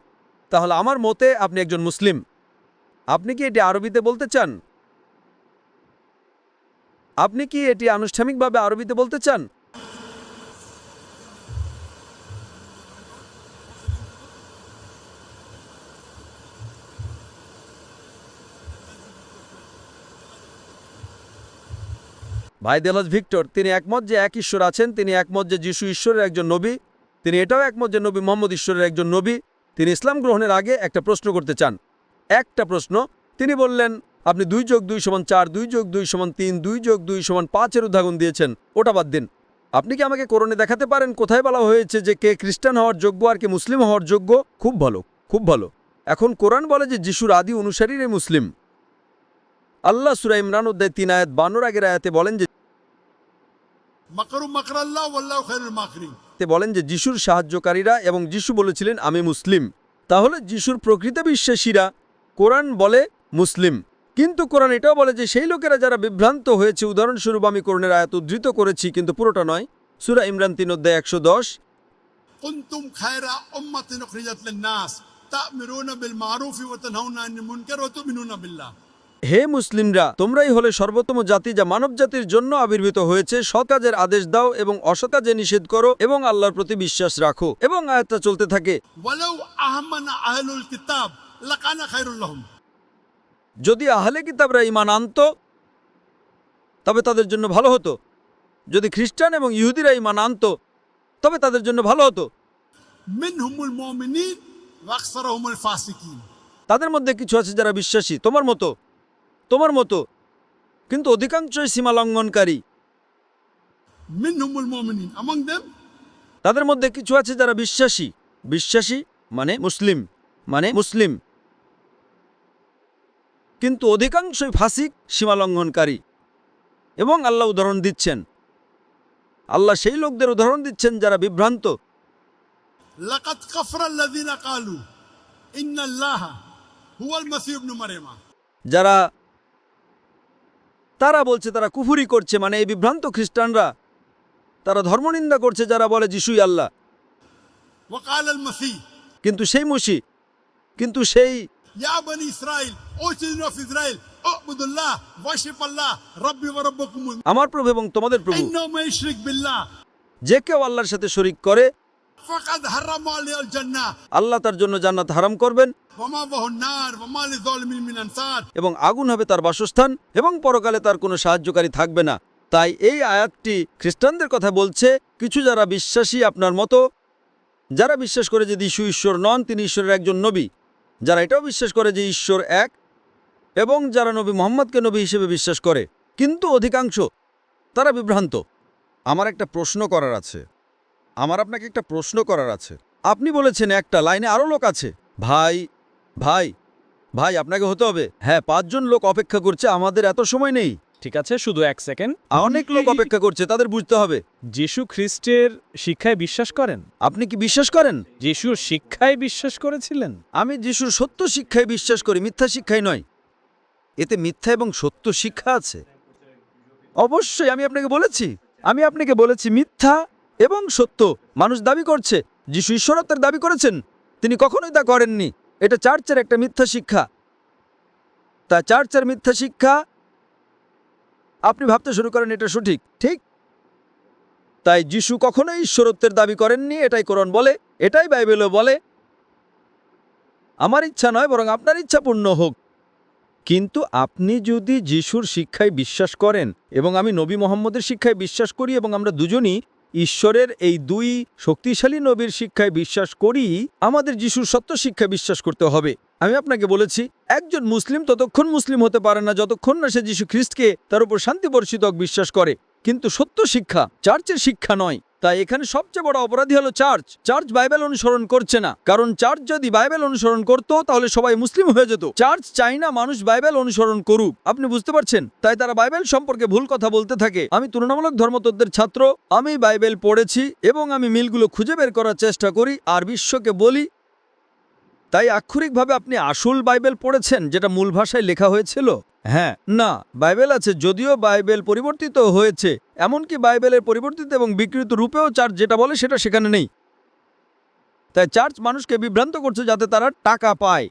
তাহলে আমার মতে আপনি একজন মুসলিম। আপনি কি এটি আরবিতে বলতে চান? আপনি কি এটি আনুষ্ঠানিকভাবে আরবিতে বলতে চান? ভাই দেলাজ ভিক্টর, তিনি একমত যে এক ঈশ্বর আছেন, তিনি একমত যে যিশু ঈশ্বরের একজন নবী, তিনি এটাও একমত যে নবী মুহাম্মদ ঈশ্বরের একজন নবী। তিনি ইসলাম গ্রহণের আগে একটা প্রশ্ন করতে চান, একটা প্রশ্ন। তিনি বললেন, আপনি 2 + 2 = 4, 2 + 2 = 3, 2 + 2 = 5-এর উদাহরণ দিয়েছেন, ওটা বাদ দিন। আপনি কি আমাকে কোরআনে দেখাতে পারেন কোথায় বলা হয়েছে যে কে খ্রিস্টান হওয়ার যোগ্য আর কে মুসলিম হওয়ার যোগ্য? খুব ভালো, খুব ভালো। এখন কোরআন বলে যে যিশুর আদি অনুসারীরাই মুসলিম। আল্লাহ সূরা ইমরান অধ্যায় 3 আয়াত 52 আগের আয়াতে বলেন যে যিশুর সাহায্যকারীরা, এবং যিশু বলেছিলেন আমি মুসলিম। তাহলে যিশুর প্রকৃত বিশ্বাসীরা কোরআন বলে মুসলিম। কিন্তু কোরআন এটাও বলে যে সেই লোকেরা যারা বিভ্রান্ত হয়েছে, উদাহরণস্বরূপ আমি কোরআনের আয়াত উদ্ধৃত করেছি কিন্তু পুরোটা নয়, সূরা ইমরান 3 অধ্যায় 110, কুনতুম খায়রা উম্মাতিন উখরিজাত লিন-নাস তা'মুরুনা বিল মা'রুফি ওয়া তানহাউনা আনিল মুনকার ওয়া তু'মিনুনা বিল্লাহ। হে মুসলিমরা, তোমরাই হলে সর্বোত্তম জাতি যা মানব জাতির জন্য আবির্ভূত হয়েছে। সৎ কাজের আদেশ দাও এবং অসৎ কাজে নিষেধ করো এবং আল্লাহর প্রতি বিশ্বাস রাখো। এবং আয়াতটা চলতে থাকে, ওয়ালাউ আহমানা আহলুল কিতাব লাকানা খায়রুল লাহুম। যদি আহলে কিতাবরা ঈমান আনত তবে তাদের জন্য ভালো হতো। যদি খ্রিস্টান এবং ইহুদিরা ঈমান আনত তবে তাদের জন্য ভালো হতো। মিনহুমুল মুমিনিন ওয়া আকসারুহুমুল ফাসিকিন। তাদের মধ্যে কিছু আছে যারা বিশ্বাসী, তোমার মতো, কিন্তু অধিকাংশই সীমা লঙ্ঘনকারী। মিনহুমুল মুমিনিন, among them তাদের মধ্যে কিছু আছে যারা বিশ্বাসী মানে মুসলিম, কিন্তু অধিকাংশই ফাসিক, সীমা লঙ্ঘনকারী। এবং আল্লাহ উদাহরণ দিচ্ছেন, আল্লাহ সেই লোকদের উদাহরণ দিচ্ছেন যারা বিভ্রান্ত। লাকাদ কাফারাল্লাযিনা ক্বালু ইন্নাল্লাহা হুয়াল মাসীহ ইবনে মারইয়াম। তারা বলছে তারা কুফরি করছে, মানে এই বিভ্রান্ত খ্রিস্টানরা, তারা ধর্মনিন্দা করছে যারা বলে যিশুই আল্লাহ। ওয়া ক্বালাল মাসীহ, কিন্তু সেই ইয়া বনি ইসরাঈল ও চিলড্রেন অফ ইসরাইল واعبدوا الله واشرك الله ربي وربكم আমার প্রভু এবং তোমাদের প্রভু, انه ما يشرك بالله যে কেউ আল্লাহর সাথে শরীক করে فقد حرم عليه الجنه আল্লাহ তার জন্য জান্নাত হারাম করবেন وما به النار وما للظالمين من انصار এবং আগুন হবে তার বাসস্থান এবং পরকালে তার কোনো সাহায্যকারী থাকবে না। তাই এই আয়াতটি খ্রিস্টানদের কথা বলছে, কিছু যারা বিশ্বাসী আপনার মতো, যারা বিশ্বাস করে যে যিশু ঈশ্বর নন, তিনি ঈশ্বরের একজন নবী, যারা এটাও বিশ্বাস করে যে ঈশ্বর এক, এবং যারা নবী মোহাম্মদকে নবী হিসেবে বিশ্বাস করে, কিন্তু অধিকাংশ তারা বিভ্রান্ত। আমার একটা প্রশ্ন করার আছে, আপনাকে একটা প্রশ্ন করার আছে। আপনি বলেছেন একটা লাইনে আরও লোক আছে। ভাই ভাই ভাই আপনাকে হতে হবে। হ্যাঁ, 5 জন লোক অপেক্ষা করছে, আমাদের এত সময় নেই। ঠিক আছে, শুধু 1 সেকেন্ড। অনেক লোক অপেক্ষা করছে, তাদের বুঝতে হবে। যিশু খ্রিস্টের শিক্ষায় বিশ্বাস করেন? আপনি কি বিশ্বাস করেন? যিশুর শিক্ষায় বিশ্বাস করেছিলেন? আমি যিশুর সত্য শিক্ষায় বিশ্বাস করি, মিথ্যা শিক্ষায় নয়। এতে মিথ্যা এবং সত্য শিক্ষা আছে। অবশ্যই আমি আপনাকে বলেছি মিথ্যা এবং সত্য মানুষ দাবি করছে। যিশু ঈশ্বরত্বের দাবি করেছেন, তিনি কখনোই তা করেননি। এটা চার্চের একটা মিথ্যা শিক্ষা। তা চার্চের মিথ্যা শিক্ষা আপনি ভাবতে শুরু করেন এটা সঠিক, ঠিক? তাই যিশু কখনোই ঈশ্বরত্বের দাবি করেননি, এটাই কোরআন বলে, এটাই বাইবেলও বলে। আমার ইচ্ছা নয়, বরং আপনার ইচ্ছা পূর্ণ হোক। কিন্তু আপনি যদি যিশুর শিক্ষায় বিশ্বাস করেন এবং আমি নবী মোহাম্মদের শিক্ষায় বিশ্বাস করি এবং আমরা দুজনই ঈশ্বরের এই 2 শক্তিশালী নবীর শিক্ষায় বিশ্বাস করি, আমাদের যিশুর সত্য শিক্ষায় বিশ্বাস করতে হবে। আমি আপনাকে বলেছি, একজন মুসলিম ততক্ষণ মুসলিম হতে পারে না যতক্ষণ না সে যিশু খ্রিস্টকে তার উপর শান্তি বর্ষিত বিশ্বাস করে। কিন্তু সত্য শিক্ষা চার্চের শিক্ষা নয়। তাই এখানে সবচেয়ে বড় অপরাধী হলো চার্চ। চার্চ বাইবেল অনুসরণ করছে না, কারণ চার্চ যদি বাইবেল অনুসরণ করত তাহলে সবাই মুসলিম হয়ে যেত। চার্চ চাই না মানুষ বাইবেল অনুসরণ করুক, আপনি বুঝতে পারছেন? তাই তারা বাইবেল সম্পর্কে ভুল কথা বলতে থাকে। আমি তুলনামূলক ধর্মতত্ত্বের ছাত্র, আমি বাইবেল পড়েছি এবং আমি মিলগুলো খুঁজে বের করার চেষ্টা করি আর বিশ্বকে বলি। তাই আক্ষরিকভাবে আপনি আসল বাইবেল পড়েছেন যেটা মূল ভাষায় লেখা হয়েছিল? হ্যাঁ, না, বাইবেল আছে, যদিও বাইবেল পরিবর্তিত হয়েছে। এমনকি বাইবেলের পরিবর্তিত এবং বিকৃত রূপেও চার্চ যেটা বলে সেটা সেখানে নেই। তাই চার্চ মানুষকে বিভ্রান্ত করছে যাতে তারা টাকা পায়।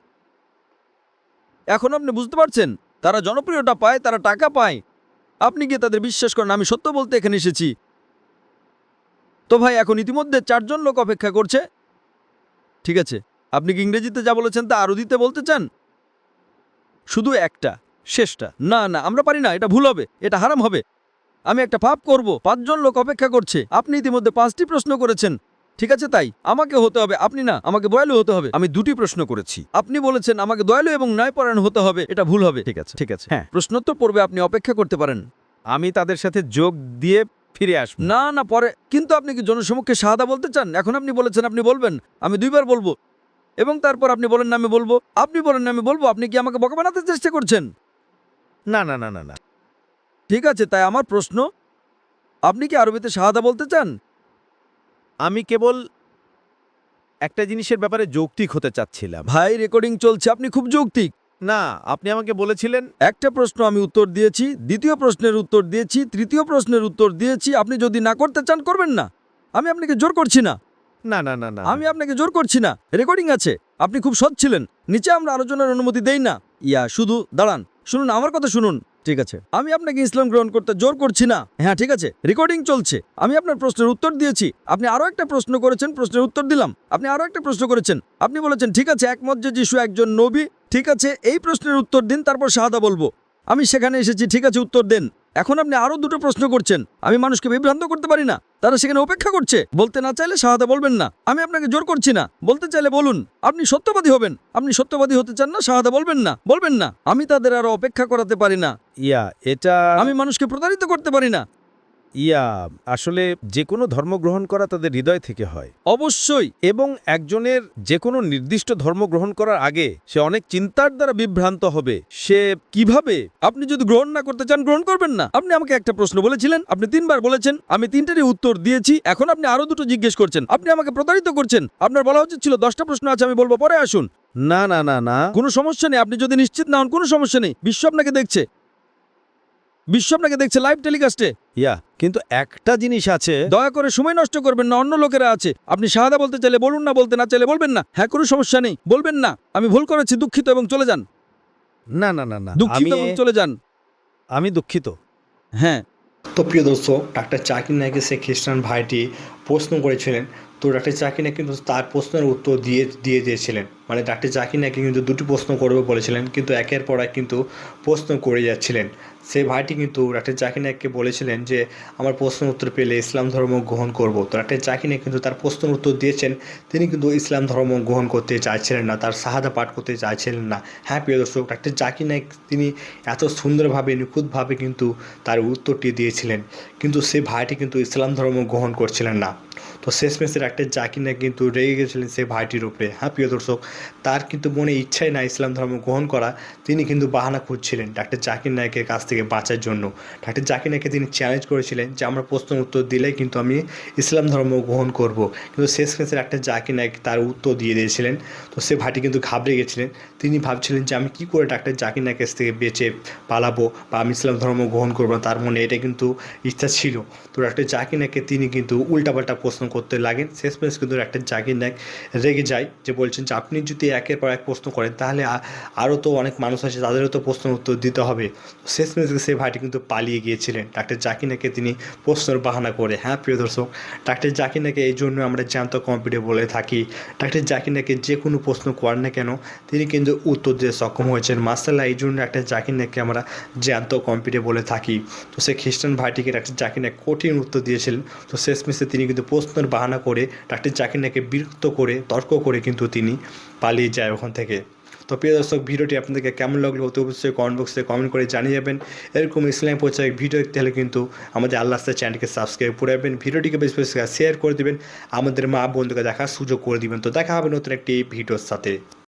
এখন আপনি বুঝতে পারছেন, তারা জনপ্রিয়তা পায়, তারা টাকা পায়। আপনি গিয়ে তাদের বিশ্বাস করেন। আমি সত্য বলতে এখানে এসেছি। তো ভাই, এখন ইতিমধ্যে 4 জন লোক অপেক্ষা করছে। ঠিক আছে, আপনি কি ইংরেজিতে যা বলেছেন তা আরও দিতে বলতে চান? শুধু একটা, শেষটা। না না, আমরা পারি না, এটা ভুল হবে, এটা হারাম হবে। আমি একটা পাপ করব। 5 জন লোক অপেক্ষা করছে। আপনি ইতিমধ্যে 5টি প্রশ্ন করেছেন। ঠিক আছে, তাই আমাকে হতে হবে। আপনি না, আমাকে দয়ালু হতে হবে। আমি 2টি প্রশ্ন করেছি। আপনি বলেছেন আমাকে দয়ালু এবং ন্যায়পরায়ণ হতে হবে, এটা ভুল হবে। ঠিক আছে, ঠিক আছে। হ্যাঁ, প্রশ্নোত্তর পর্বে আপনি অপেক্ষা করতে পারেন। আমি তাদের সাথে যোগ দিয়ে ফিরে আসব। না না, পরে। কিন্তু আপনি কি জনসমক্ষে শাহাদা বলতে চান? এখন আপনি বলেছেন আপনি বলবেন, আমি 2 বার বলবো, এবং তারপর আপনি বলেন না আমি বলবো, আপনি বলেন না আমি বলবো। আপনি কি আমাকে বোকা বানাতে চেষ্টা করছেন? না না না না না। ঠিক আছে, তাই আমার প্রশ্ন, আপনি কি আরবিতে শাহাদা বলতে চান? আমি কেবল একটা জিনিসের ব্যাপারে যৌক্তিক হতে চাচ্ছিলাম। ভাই, রেকর্ডিং চলছে, আপনি খুব যৌক্তিক। না, আপনি আমাকে বলেছিলেন। একটা প্রশ্ন আমি উত্তর দিয়েছি, দ্বিতীয় প্রশ্নের উত্তর দিয়েছি, তৃতীয় প্রশ্নের উত্তর দিয়েছি। আপনি যদি না করতে চান করবেন না। আমি আপনাকে জোর করছি না। না না না না, আমি আপনাকে জোর করছি না। রেকর্ডিং আছে, আপনি খুব সৎ ছিলেন। নিচে আমরা আলোচনার অনুমতি দেই না। শুধু দাঁড়ান, শুনুন, আমার কথা শুনুন। ঠিক আছে, আমি আপনাকে ইসলাম গ্রহণ করতে জোর করছি না। হ্যাঁ, ঠিক আছে, রেকর্ডিং চলছে। আমি আপনার প্রশ্নের উত্তর দিয়েছি। আপনি আরও একটা প্রশ্ন করেছেন, প্রশ্নের উত্তর দিলাম। আপনি আরও একটা প্রশ্ন করেছেন। আপনি বলেছেন ঠিক আছে, একমত যে যিশু একজন নবী। ঠিক আছে, এই প্রশ্নের উত্তর দিন, তারপর শাহাদা বলবো। আমি সেখানে এসেছি, ঠিক আছে, উত্তর দেন। এখন আপনি আরও 2টো প্রশ্ন করছেন। আমি মানুষকে বিভ্রান্ত করতে পারি না, তারা সেখানে অপেক্ষা করছে। বলতে না চাইলে শাহাদা বলবেন না। আমি আপনাকে জোর করছি না, বলতে চাইলে বলুন। আপনি সত্যবাদী হবেন। আপনি সত্যবাদী হতে চান না, শাহাদা বলবেন না, বলবেন না। আমি তাদের আরও অপেক্ষা করাতে পারি না। এটা আমি মানুষকে প্রতারিত করতে পারি না। আসলে যে কোনো ধর্ম গ্রহণ করা তাদের হৃদয় থেকে হয় অবশ্যই। এবং একজনের যে কোনো নির্দিষ্ট ধর্ম গ্রহণ করার আগে সে অনেক চিন্তার দ্বারা বিভ্রান্ত হবে। সে কিভাবে? আপনি যদি গ্রহণ না করতে চান গ্রহণ করবেন না। আপনি আমাকে একটা প্রশ্ন বলেছিলেন, আপনি 3 বার বলেছেন, আমি 3টেরই উত্তর দিয়েছি। এখন আপনি আরো 2টো জিজ্ঞেস করছেন। আপনি আমাকে প্রতারিত করছেন। আপনার বলা উচিত ছিল 10টা প্রশ্ন আছে, আমি বলবো পরে আসুন। না না না না, কোনো সমস্যা নেই। আপনি যদি নিশ্চিত না হন কোনো সমস্যা নেই। বিশ্ব আপনাকে দেখছে, বিশ্ব আপনাকে দেখছে লাইভ টেলিকাস্টে। কিন্তু একটা জিনিস আছে। দয়া করে সময় নষ্ট করবেন না, অন্য লোকেরা আছে। আপনি শাহাদা বলতে চাইলে বলুন, না বলতে না চাইলে বলবেন না। হ্যাঁ, কোনো সমস্যা নেই, বলবেন না। আমি ভুল করেছি, দুঃখিত, এবং চলে যান। না না না না দুঃখিত এবং চলে যান। আমি দুঃখিত। হ্যাঁ, তো প্রিয় দর্শক, ডাক্তার জাকির নায়েককে সে খ্রিস্টান ভাইটি প্রশ্ন করেছিলেন। তো ডাক্তার জাকির নায়েক কিন্তু তার প্রশ্নের উত্তর দিয়ে দিয়েছিলেন। মানে ডাক্তার জাকির নায়েককে কিন্তু দুটি প্রশ্ন করবে বলেছিলেন, কিন্তু একের পর এক কিন্তু প্রশ্ন করে যাচ্ছিলেন। সেই ভাইটি কিন্তু ডাক্তার জাকির নায়েককে বলেছিলেন যে আমার প্রশ্নের উত্তর পেলে ইসলাম ধর্ম গ্রহণ করব। তো ডাক্তার জাকির নায়েক কিন্তু তার প্রশ্নের উত্তর দিয়েছেন, তিনি কিন্তু ইসলাম ধর্ম গ্রহণ করতে চাইছিলেন না, তার শাহাদা পাঠ করতে চাইছিলেন না। হ্যাঁ প্রিয় দর্শক, ডাক্তার জাকির নায়েক তিনি এত সুন্দরভাবে নিখুঁতভাবে কিন্তু তার উত্তরটি দিয়েছিলেন, কিন্তু সে ভাইটি কিন্তু ইসলাম ধর্ম গ্রহণ করছিলেন না। তো শেষমেশে ডাক্তার জাকির নায়েক কিন্তু রেগে গেছিলেন সেই ভাইটির উপরে। হ্যাঁ প্রিয় দর্শক, তার কিন্তু মনে ইচ্ছাই না ইসলাম ধর্ম গ্রহণ করা, তিনি কিন্তু বাহানা খুঁজছিলেন ডাক্তার জাকির নায়েকের কাছ থেকে বাঁচার জন্য। ডাক্তার জাকির নায়েককে তিনি চ্যালেঞ্জ করেছিলেন যে আমার প্রশ্নের উত্তর দিলে কিন্তু আমি ইসলাম ধর্ম গ্রহণ করব, কিন্তু শেষমেশে ডাক্তার জাকির নায়েক তার উত্তর দিয়ে দিয়েছিলেন। তো সে ভাইটি কিন্তু ঘাবড়ে গেছিলেন, তিনি ভাবছিলেন যে আমি কী করে ডাক্তার জাকির নায়েকের কাছ থেকে বেঁচে পালাবো বা আমি ইসলাম ধর্ম গ্রহণ করবো না, তার মনে এটা কিন্তু ইচ্ছা ছিল। তো ডাক্তার জাকির নায়েককে তিনি কিন্তু উল্টাপাল্টা প্রশ্ন করতে লাগেন। শেষমেশ কিন্তু ডাক্তার জাকির নায়েক রেগে যায়, যে বলছেন যে আপনি যদি একের পর এক প্রশ্ন করেন তাহলে আরও তো অনেক মানুষ আছে, তাদেরও তো প্রশ্ন উত্তর দিতে হবে। শেষমেশ সেই ভাইটি কিন্তু পালিয়ে গিয়েছিলেন ডাক্তার জাকির নায়েককে তিনি প্রশ্নের বাহানা করে। হ্যাঁ প্রিয় দর্শক, ডাক্তার জাকির নায়েককে এই জন্য আমরা জ্যান্ত কম্পিউটার বলে থাকি। ডাক্তার জাকির নায়েককে যে কোনো প্রশ্ন করেন না কেন তিনি কিন্তু উত্তর দিতে সক্ষম হয়েছেন। মার্শাল্লাহ, এই জন্য ডাক্তার জাকির নায়েককে আমরা জ্যান্ত কম্পিউটার বলে থাকি। তো সেই খ্রিস্টান ভাইটিকে ডাক্তার জাকির নায়েক কঠিন উত্তর দিয়েছিলেন। তো শেষমেশে তিনি কিন্তু প্রশ্নের বাহানা করে ডাক্তার জাকির নায়েককে বিরক্ত করে তর্ক করে কিন্তু তিনি পালিয়ে যায় ওখান থেকে। তো প্রিয় দর্শক, ভিডিওটি আপনাদেরকে কেমন লাগলো অতি অবশ্যই কমেন্ট বক্সে কমেন্ট করে জানিয়ে যাবেন। এরকম ইসলামী প্রচার ভিডিও দেখতে হলে কিন্তু আমাদের আল্লাহ রাস্তার চ্যানেলকে সাবস্ক্রাইব করে যাবেন, ভিডিওটিকে বেশি বেশি শেয়ার করে দেবেন, আমাদের মা বন্ধুকে দেখার সুযোগ করে দিবেন। তো দেখা হবে নতুন একটি ভিডিওর সাথে।